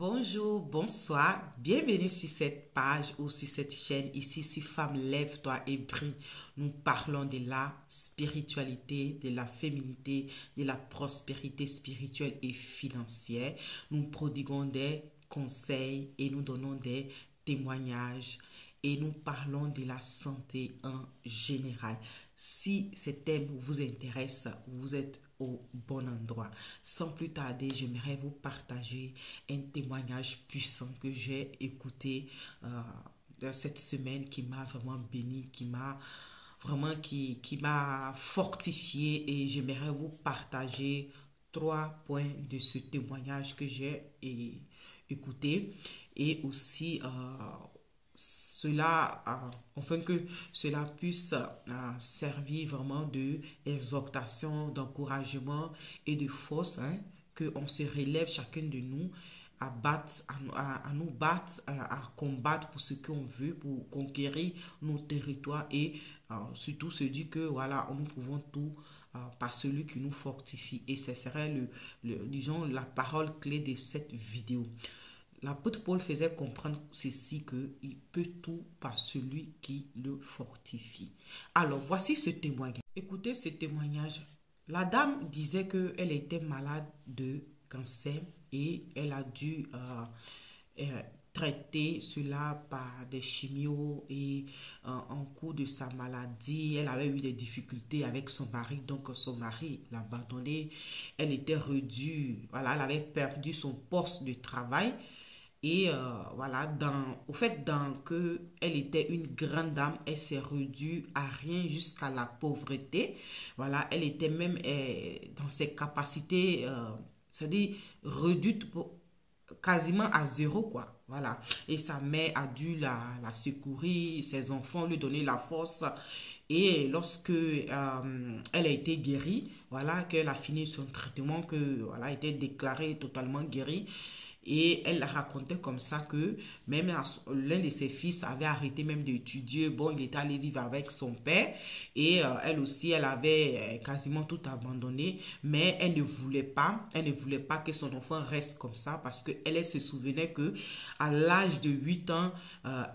Bonjour, bonsoir, bienvenue sur cette page ou sur cette chaîne ici sur Femme Lève-toi et brille. Nous parlons de la spiritualité, de la féminité, de la prospérité spirituelle et financière. Nous prodiguons des conseils et nous donnons des témoignages et nous parlons de la santé en général. Si ces thèmes vous intéressent, vous êtes au bon endroit. Sans plus tarder, j'aimerais vous partager un témoignage puissant que j'ai écouté dans cette semaine qui m'a vraiment béni, qui m'a fortifié, et j'aimerais vous partager 3 points de ce témoignage que j'ai écouté et aussi afin que cela puisse servir vraiment d'exhortation, d'encouragement et de force, qu'on se relève chacun de nous à nous battre, à combattre pour ce qu'on veut, pour conquérir nos territoires et surtout se dire que voilà, nous pouvons tout par celui qui nous fortifie. Et ce serait disons, la parole clé de cette vidéo. L'apôtre Paul faisait comprendre ceci, qu'il peut tout par celui qui le fortifie. Alors, voici ce témoignage. Écoutez ce témoignage. La dame disait qu'elle était malade de cancer et elle a dû traiter cela par des chimios et en cours de sa maladie, elle avait eu des difficultés avec son mari, donc son mari l'a abandonnée. Elle était réduite, voilà, elle avait perdu son poste de travail. Et voilà, elle était une grande dame, elle s'est réduite à rien jusqu'à la pauvreté. Voilà, elle était même dans ses capacités, c'est-à-dire réduite quasiment à zéro, quoi. Voilà. Et sa mère a dû la secourir, ses enfants lui donner la force. Et lorsque elle a été guérie, voilà, qu'elle a fini son traitement, que voilà, était déclarée totalement guérie. Et elle racontait comme ça que même l'un de ses fils avait arrêté même d'étudier. Bon, il était allé vivre avec son père. Et elle aussi, elle avait quasiment tout abandonné. Mais elle ne voulait pas que son enfant reste comme ça. Parce qu'elle se souvenait que à l'âge de 8 ans,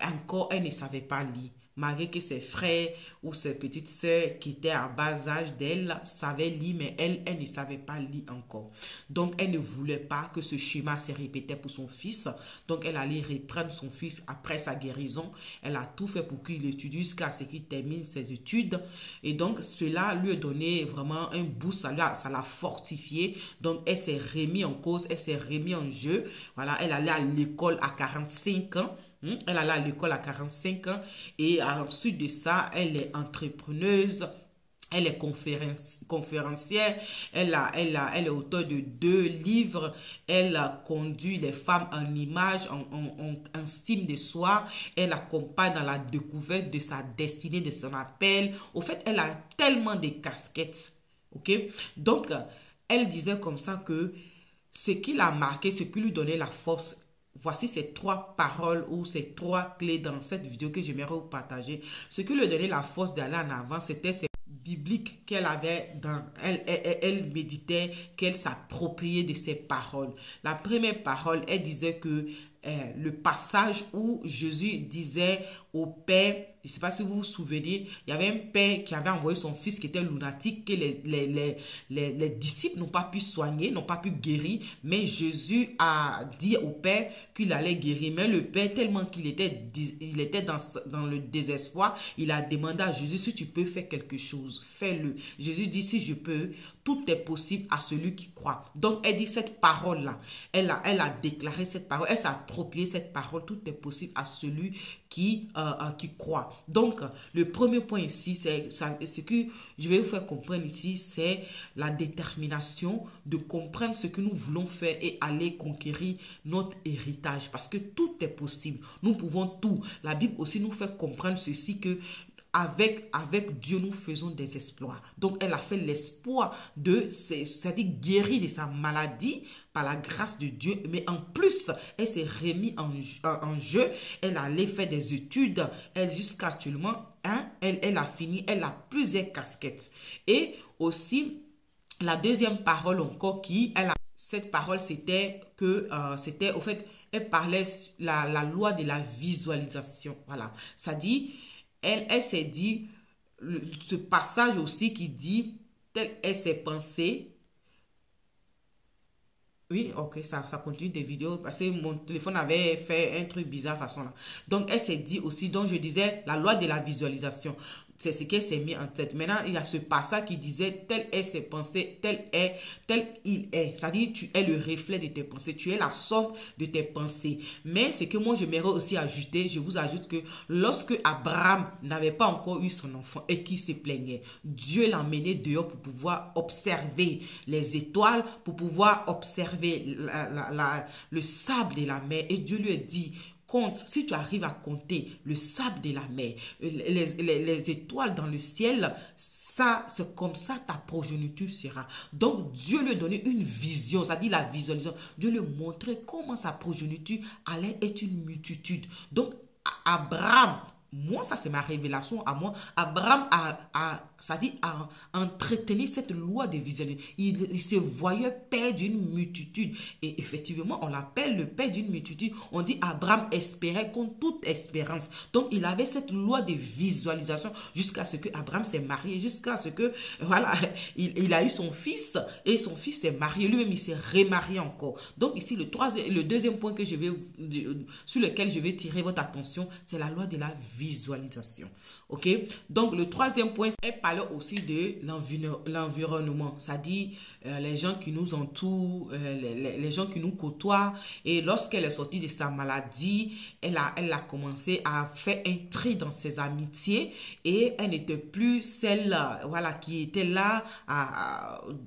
encore, elle ne savait pas lire. Malgré que ses frères ou ses petites sœurs qui étaient à bas âge d'elle savaient lire, mais elle ne savait pas lire encore. Donc, elle ne voulait pas que ce schéma se répétait pour son fils. Donc, elle allait reprendre son fils après sa guérison. Elle a tout fait pour qu'il étudie jusqu'à ce qu'il termine ses études. Et donc, cela lui a donné vraiment un boost, ça l'a fortifié. Donc, elle s'est remise en cause, elle s'est remise en jeu. Voilà, elle allait à l'école à 45 ans. Elle allait à l'école à 45 ans et ensuite de ça, elle est entrepreneuse, elle est conférencière, elle est auteure de 2 livres, elle conduit les femmes en image, en estime de soi, elle accompagne dans la découverte de sa destinée, de son appel. Au fait, elle a tellement de casquettes, ok? Donc, elle disait comme ça que ce qui l'a marqué, ce qui lui donnait la force. Voici ces 3 paroles ou ces 3 clés dans cette vidéo que j'aimerais vous partager. Ce qui lui donnait la force d'aller en avant, c'était ces bibliques qu'elle avait elle méditait, qu'elle s'appropriait de ces paroles. La première parole, elle disait que le passage où Jésus disait au Père, je ne sais pas si vous vous souvenez, il y avait un père qui avait envoyé son fils qui était lunatique, que les disciples n'ont pas pu soigner, n'ont pas pu guérir, mais Jésus a dit au père qu'il allait guérir. Mais le père, tellement qu'il était dans le désespoir, il a demandé à Jésus, si tu peux faire quelque chose, fais-le. Jésus dit, si je peux, tout est possible à celui qui croit. Donc, elle dit cette parole-là, elle a déclaré cette parole, elle s'est appropriée cette parole, tout est possible à celui qui croit. Donc, le premier point ici, ce que je vais vous faire comprendre ici, c'est la détermination de comprendre ce que nous voulons faire et aller conquérir notre héritage. Parce que tout est possible. Nous pouvons tout. La Bible aussi nous fait comprendre ceci, que avec Dieu, nous faisons des exploits. Donc, elle a fait l'espoir c'est-à-dire guérir de sa maladie par la grâce de Dieu. Mais en plus, elle s'est remise en jeu. Elle allait faire des études. Elle, jusqu'à actuellement, elle a fini. Elle a plusieurs casquettes. Et aussi, la deuxième parole encore cette parole, c'était que, c'était, au fait, elle parlait la loi de la visualisation. Voilà. Ça dit, elle s'est dit, ce passage aussi qui dit, telle est ses pensées. Oui, ok, ça continue des vidéos parce que mon téléphone avait fait un truc bizarre façon là. Donc, elle s'est dit aussi, donc je disais, la loi de la visualisation. C'est ce qu'elle s'est mis en tête. Maintenant, il y a ce passage qui disait, telle est ses pensées, tel il est. C'est-à-dire, tu es le reflet de tes pensées, tu es la somme de tes pensées. Mais ce que moi, j'aimerais aussi ajouter, je vous ajoute que lorsque Abraham n'avait pas encore eu son enfant et qui se plaignait, Dieu l'a emmené dehors pour pouvoir observer les étoiles, pour pouvoir observer le sable de la mer. Et Dieu lui a dit, compte, si tu arrives à compter le sable de la mer, les étoiles dans le ciel, ça, c'est comme ça ta progéniture sera. Donc, Dieu lui a donné une vision, c'est-à-dire la visualisation. Dieu lui montrait comment sa progéniture allait être une multitude. Donc, Abraham, moi, ça c'est ma révélation à moi. Abraham a entretenu cette loi de visualisation. Il se voyait père d'une multitude. Et effectivement, on l'appelle le père d'une multitude. On dit Abraham espérait contre toute espérance. Donc, il avait cette loi de visualisation jusqu'à ce que Abraham s'est marié, jusqu'à ce que, voilà, il a eu son fils et son fils s'est marié. Lui-même, il s'est remarié encore. Donc, ici, le deuxième point que sur lequel je vais tirer votre attention, c'est la loi de la visualisation. Ok? Donc, le troisième point, elle parlait aussi de l'environnement. C'est-à-dire les gens qui nous entourent, les gens qui nous côtoient. Et lorsqu'elle est sortie de sa maladie, elle a commencé à faire un tri dans ses amitiés et elle n'était plus celle, voilà, qui était là,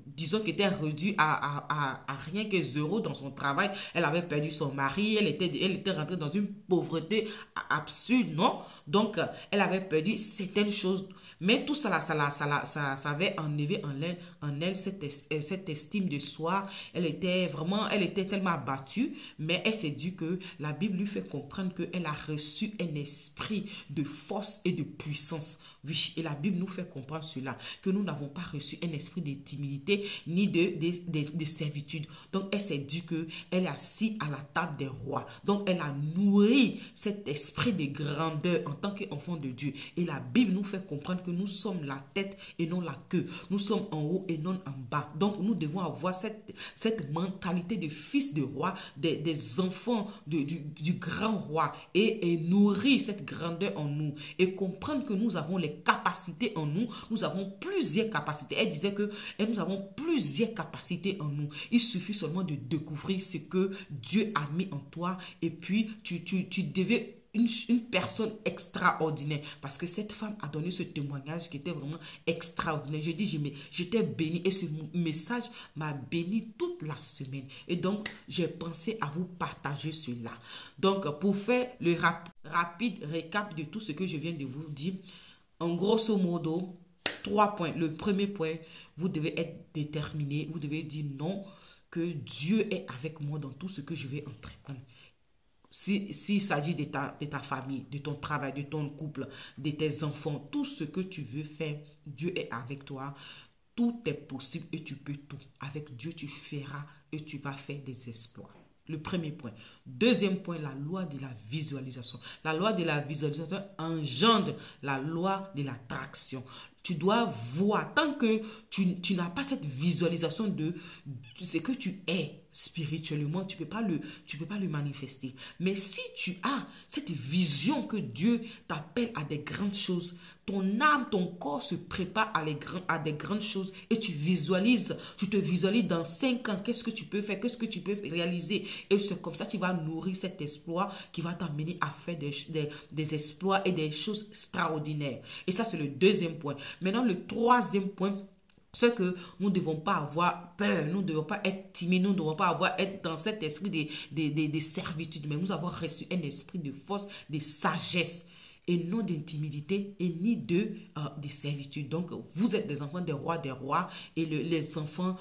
disons, qui était réduite à rien que zéro dans son travail. Elle avait perdu son mari, elle était rentrée dans une pauvreté absurde, non? Donc, elle avait perdu certaines choses. Mais tout ça, ça avait enlevé en elle cette estime de soi. Elle était tellement abattue, mais elle s'est dit que la Bible lui fait comprendre qu'elle a reçu un esprit de force et de puissance. Oui, et la Bible nous fait comprendre cela, que nous n'avons pas reçu un esprit de timidité ni de servitude. Donc, elle s'est dit qu'elle est assise à la table des rois. Donc, elle a nourri cet esprit de grandeur en tant qu'enfant de Dieu. Et la Bible nous fait comprendre que nous sommes la tête et non la queue. Nous sommes en haut et non en bas. Donc, nous devons avoir cette mentalité de fils de roi, des enfants du grand roi et nourrir cette grandeur en nous et comprendre que nous avons les capacités en nous. Nous avons plusieurs capacités. Elle disait que nous avons plusieurs capacités en nous. Il suffit seulement de découvrir ce que Dieu a mis en toi et puis tu deviens une personne extraordinaire parce que cette femme a donné ce témoignage qui était vraiment extraordinaire. Je dis, j'étais bénie et ce message m'a béni toute la semaine. Et donc, j'ai pensé à vous partager cela. Donc, pour faire le rapide récap de tout ce que je viens de vous dire, en grosso modo, 3 points. Le premier point, vous devez être déterminé. Vous devez dire non, que Dieu est avec moi dans tout ce que je vais entreprendre. S'il s'agit de ta famille, de ton travail, de ton couple, de tes enfants, tout ce que tu veux faire, Dieu est avec toi. Tout est possible et tu peux tout. Avec Dieu, tu feras et tu vas faire des exploits. Le premier point. Deuxième point, la loi de la visualisation. La loi de la visualisation engendre la loi de l'attraction. Tu dois voir, tant que tu n'as pas cette visualisation de ce que tu es spirituellement, tu peux pas le manifester. Mais si tu as cette vision que Dieu t'appelle à des grandes choses, ton âme, ton corps se prépare à des grandes choses et tu te visualises dans 5 ans, qu'est-ce que tu peux faire, qu'est-ce que tu peux réaliser. Et c'est comme ça que tu vas nourrir cet exploit qui va t'amener à faire des exploits et des choses extraordinaires. Et ça, c'est le deuxième point. Maintenant, le troisième point, c'est que nous ne devons pas avoir peur, nous ne devons pas être timides, nous ne devons pas être dans cet esprit de servitude, mais nous avons reçu un esprit de force, de sagesse et non d'intimidité et ni de servitude. Donc, vous êtes des enfants des rois et les enfants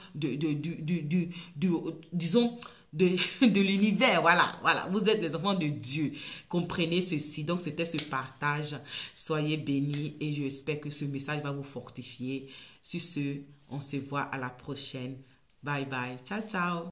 disons, de l'univers, voilà, vous êtes les enfants de Dieu, comprenez ceci. Donc c'était ce partage, soyez bénis et j'espère que ce message va vous fortifier. Sur ce, on se voit à la prochaine, bye bye, ciao ciao.